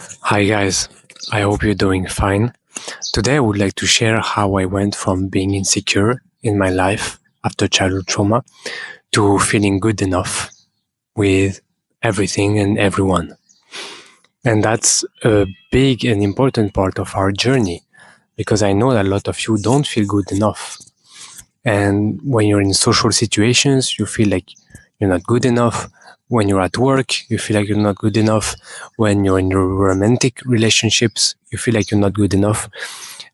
Hi guys, I hope you're doing fine. Today I would like to share how I went from being insecure in my life after childhood trauma to feeling good enough with everything and everyone. And that's a big and important part of our journey because I know that a lot of you don't feel good enough. And when you're in social situations, you feel like you're not good enough. When you're at work, you feel like you're not good enough. When you're in romantic relationships, you feel like you're not good enough.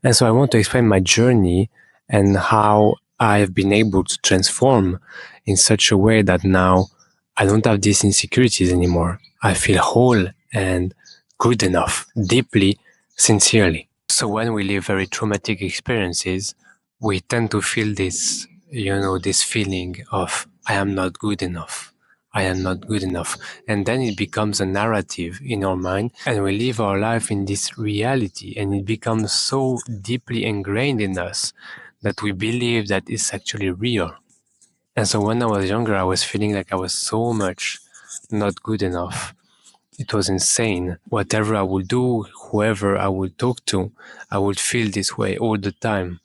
And so I want to explain my journey and how I've been able to transform in such a way that now I don't have these insecurities anymore. I feel whole and good enough, deeply, sincerely. So when we live very traumatic experiences, we tend to feel this feeling of I am not good enough. I am not good enough. And then it becomes a narrative in our mind, and we live our life in this reality, and it becomes so deeply ingrained in us that we believe that it's actually real. And so when I was younger, I was feeling like I was so much not good enough. It was insane. Whatever I would do, whoever I would talk to, I would feel this way all the time.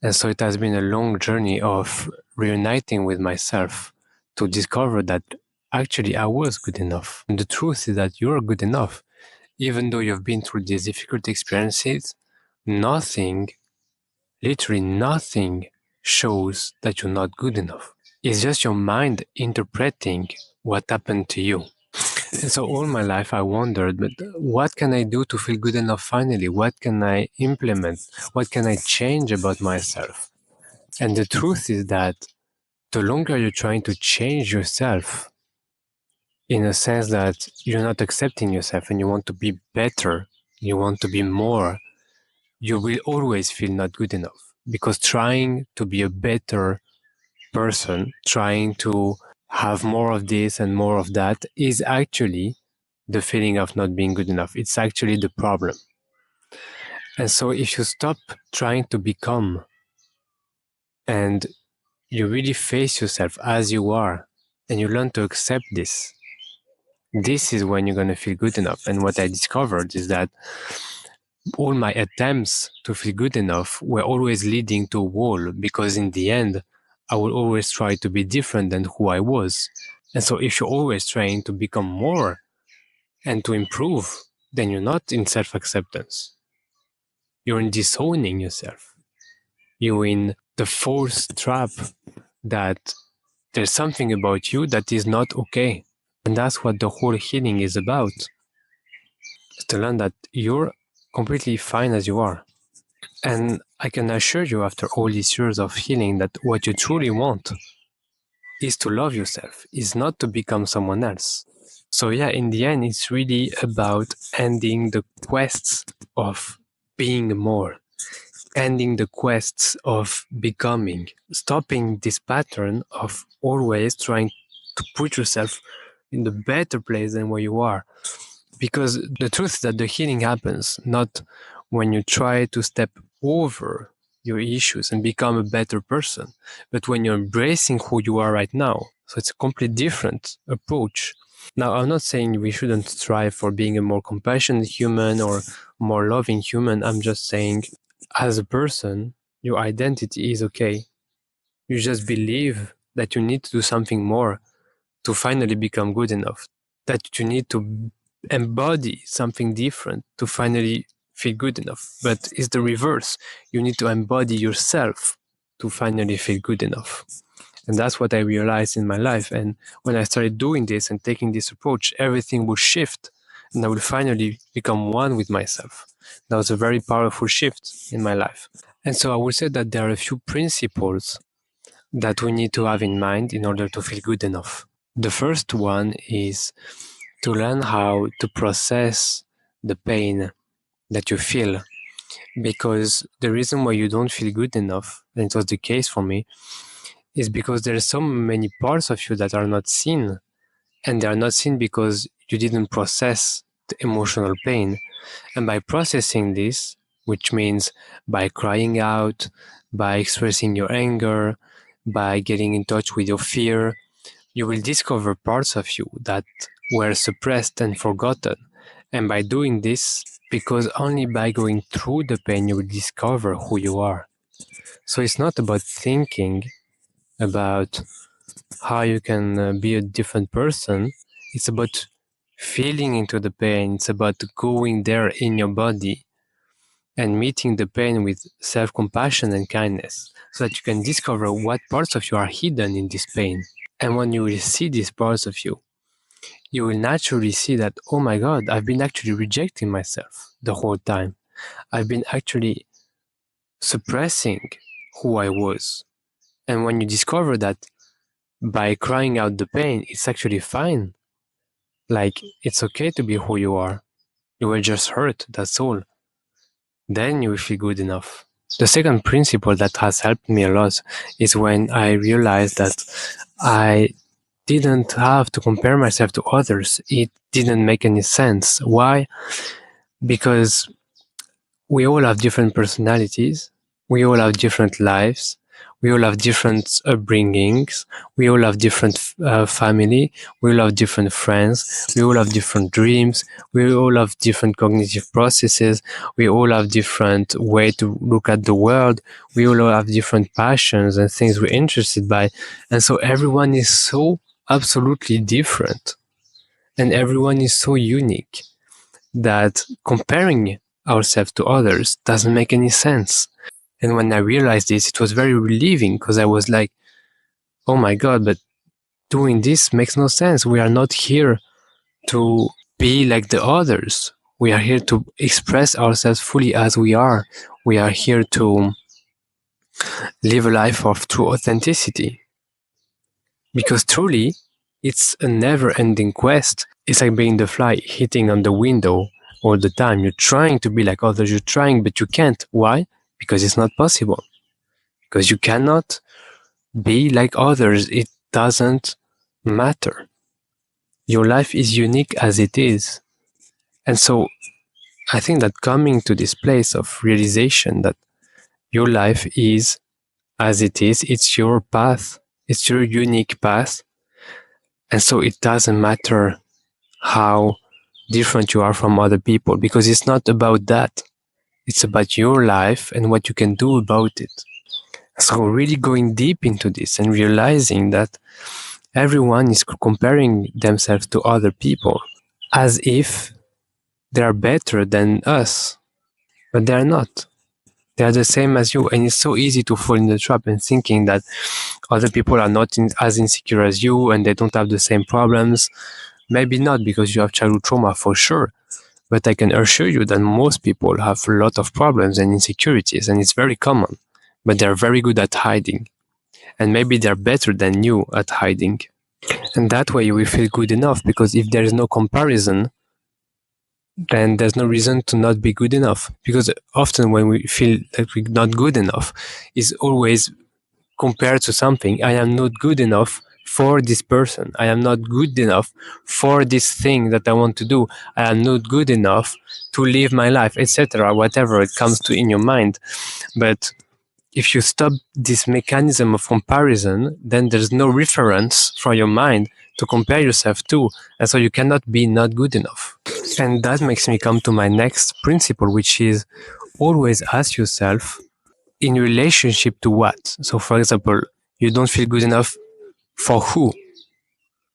And so it has been a long journey of reuniting with myself to discover that actually I was good enough. And the truth is that you're good enough. Even though you've been through these difficult experiences, nothing, literally nothing, shows that you're not good enough. It's just your mind interpreting what happened to you. And so all my life I wondered, but what can I do to feel good enough finally? What can I implement? What can I change about myself? And the truth is that the longer you're trying to change yourself, in a sense that you're not accepting yourself and you want to be better, you want to be more, you will always feel not good enough. Because trying to be a better person, trying to have more of this and more of that is actually the feeling of not being good enough. It's actually the problem. And so if you stop trying to become and you really face yourself as you are and you learn to accept this is when you're going to feel good enough. And what I discovered is that all my attempts to feel good enough were always leading to a wall because in the end, I would always try to be different than who I was. And so if you're always trying to become more and to improve, then you're not in self-acceptance. You're in disowning yourself. You're in the false trap that there's something about you that is not okay. And that's what the whole healing is about. Is to learn that you're completely fine as you are. And I can assure you after all these years of healing that what you truly want is to love yourself, is not to become someone else. So yeah, in the end, it's really about ending the quests of being more, ending the quests of becoming, stopping this pattern of always trying to put yourself in the better place than where you are. Because the truth is that the healing happens not when you try to step over your issues and become a better person, but when you're embracing who you are right now. So it's a completely different approach. Now, I'm not saying we shouldn't strive for being a more compassionate human or more loving human. I'm just saying, as a person, your identity is okay. You just believe that you need to do something more to finally become good enough, that you need to embody something different to finally feel good enough. But it's the reverse. You need to embody yourself to finally feel good enough. And that's what I realized in my life. And when I started doing this and taking this approach, everything will shift and I will finally become one with myself. That was a very powerful shift in my life. And so I would say that there are a few principles that we need to have in mind in order to feel good enough. The first one is to learn how to process the pain that you feel. Because the reason why you don't feel good enough, and it was the case for me, is because there are so many parts of you that are not seen. And they are not seen because you didn't process the emotional pain. And by processing this, which means by crying out, by expressing your anger, by getting in touch with your fear, you will discover parts of you that were suppressed and forgotten. And by doing this, because only by going through the pain you will discover who you are. So it's not about thinking about how you can be a different person. It's about feeling into the pain. It's about going there in your body and meeting the pain with self-compassion and kindness, so that you can discover what parts of you are hidden in this pain. And when you will see these parts of you, you will naturally see that, oh my God, I've been actually rejecting myself the whole time. I've been actually suppressing who I was. And when you discover that by crying out the pain, it's actually fine. Like, it's okay to be who you are. You were just hurt, that's all. Then you will feel good enough. The second principle that has helped me a lot is when I realized that I didn't have to compare myself to others. It didn't make any sense. Why? Because we all have different personalities. We all have different lives. We all have different upbringings. We all have different family. We all have different friends. We all have different dreams. We all have different cognitive processes. We all have different way to look at the world. We all have different passions and things we're interested by. And so everyone is so absolutely different. And everyone is so unique that comparing ourselves to others doesn't make any sense. And when I realized this, it was very relieving, because I was like, oh my God, but doing this makes no sense. We are not here to be like the others. We are here to express ourselves fully as we are. We are here to live a life of true authenticity. Because truly, it's a never-ending quest. It's like being the fly hitting on the window all the time. You're trying to be like others. You're trying, but you can't. Why? Because it's not possible. Because you cannot be like others. It doesn't matter. Your life is unique as it is. And so I think that coming to this place of realization that your life is as it is, it's your path, it's your unique path. And so it doesn't matter how different you are from other people, because it's not about that. It's about your life and what you can do about it. So really going deep into this and realizing that everyone is comparing themselves to other people as if they are better than us, but they are not. They are the same as you, and it's so easy to fall in the trap and thinking that other people are not as insecure as you and they don't have the same problems. Maybe not, because you have childhood trauma for sure, but I can assure you that most people have a lot of problems and insecurities, and it's very common, but they're very good at hiding. And maybe they're better than you at hiding. And that way you will feel good enough, because if there is no comparison, then there's no reason to not be good enough. Because often when we feel that we're not good enough, is always compared to something. I am not good enough for this person. I am not good enough for this thing that I want to do. I am not good enough to live my life, etc. Whatever it comes to in your mind. But if you stop this mechanism of comparison, then there's no reference for your mind to compare yourself to. And so you cannot be not good enough. And that makes me come to my next principle, which is always ask yourself, in relationship to what? So for example, you don't feel good enough for who?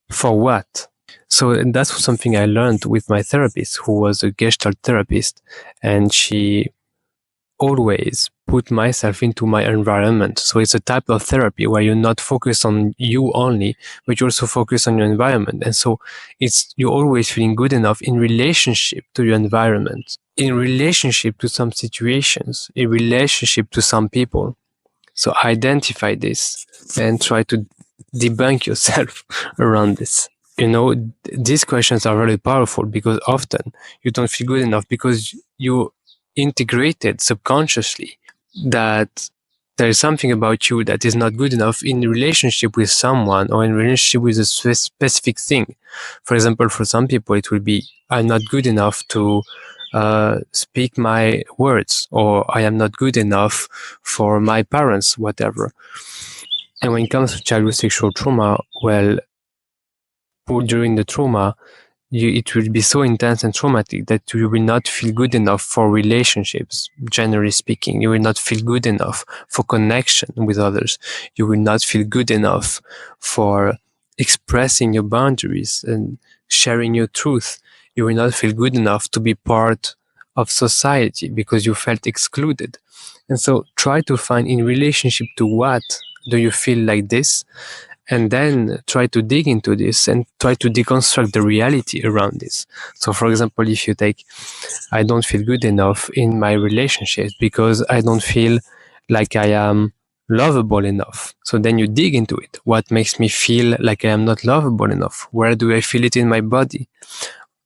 For what? So that's something I learned with my therapist, who was a Gestalt therapist, and she always put myself into my environment. So it's a type of therapy where you're not focused on you only, but you also focus on your environment. And so it's you're always feeling good enough in relationship to your environment, in relationship to some situations, in relationship to some people. So identify this and try to debunk yourself around this. You know, these questions are really powerful, because often you don't feel good enough because you integrated subconsciously that there is something about you that is not good enough in relationship with someone or in relationship with a specific thing. For example, for some people, it will be, I'm not good enough to speak my words, or I am not good enough for my parents, whatever. And when it comes to childhood sexual trauma, well, during the trauma, it will be so intense and traumatic that you will not feel good enough for relationships. Generally speaking, you will not feel good enough for connection with others. You will not feel good enough for expressing your boundaries and sharing your truth. You will not feel good enough to be part of society because you felt excluded. And so try to find, in relationship to what do you feel like this, and then try to dig into this and try to deconstruct the reality around this. So for example, if you take, I don't feel good enough in my relationships because I don't feel like I am lovable enough. So then you dig into it. What makes me feel like I am not lovable enough? Where do I feel it in my body?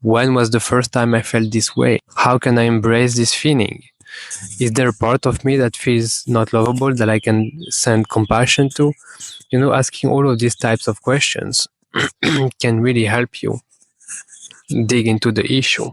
When was the first time I felt this way? How can I embrace this feeling? Is there a part of me that feels not lovable that I can send compassion to? Asking all of these types of questions can really help you dig into the issue.